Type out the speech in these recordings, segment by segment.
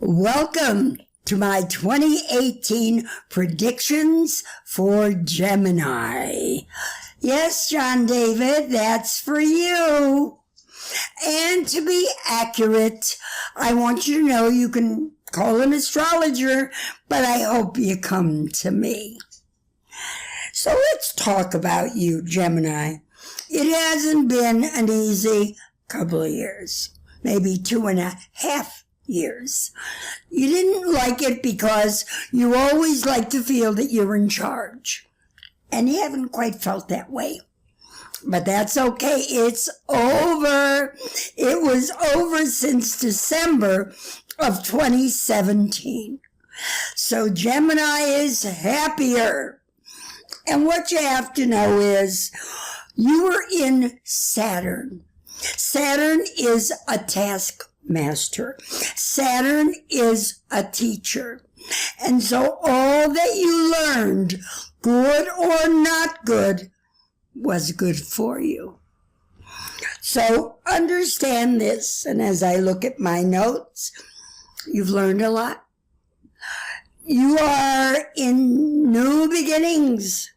Welcome to my 2018 predictions for Gemini. Yes, John David, that's for you. And to be accurate, I want you to know you can call an astrologer, but I hope you come to me. So let's talk about you, Gemini. It hasn't been an easy couple of years, maybe 2.5 years. You didn't like it because you always like to feel that you're in charge. And you haven't quite felt that way. But that's okay. It's over. It was over since December of 2017. So Gemini is happier. And what you have to know is you were in Saturn. Saturn is a taskmaster. Saturn is a teacher. And so all that you learned, good or not good, was good for you. So understand this, and as I look at my notes, you've learned a lot. You are in new beginnings,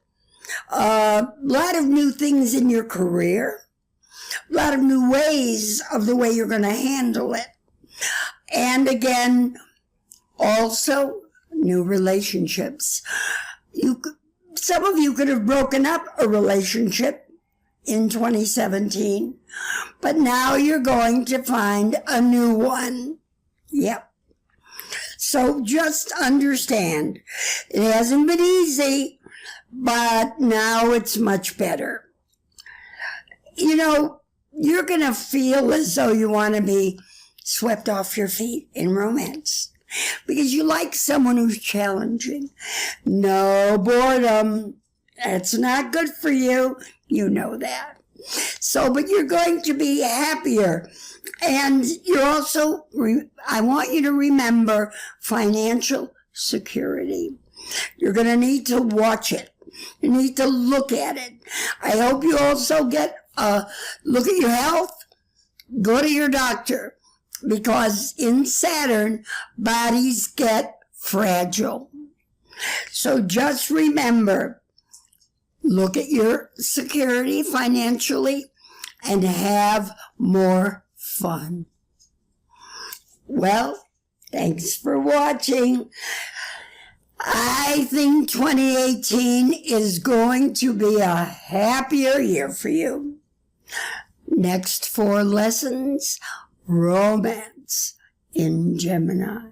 a lot of new things in your career, a lot of new ways of the way you're going to handle it. And again, also new relationships. Some of you could have broken up a relationship in 2017, but now you're going to find a new one. Yep. So just understand, it hasn't been easy, but now it's much better. You know, you're going to feel as though you want to be swept off your feet in romance because you like someone who's challenging. No boredom. That's not good for you. You know that. So, but you're going to be happier. And you're also, I want you to remember financial security. You're going to need to watch it. You need to look at it. I hope you also get a look at your health. Go to your doctor. Because in Saturn, bodies get fragile. So just remember, look at your security financially and have more fun. Well, thanks for watching. I think 2018 is going to be a happier year for you. Next 4 lessons, romance in Gemini.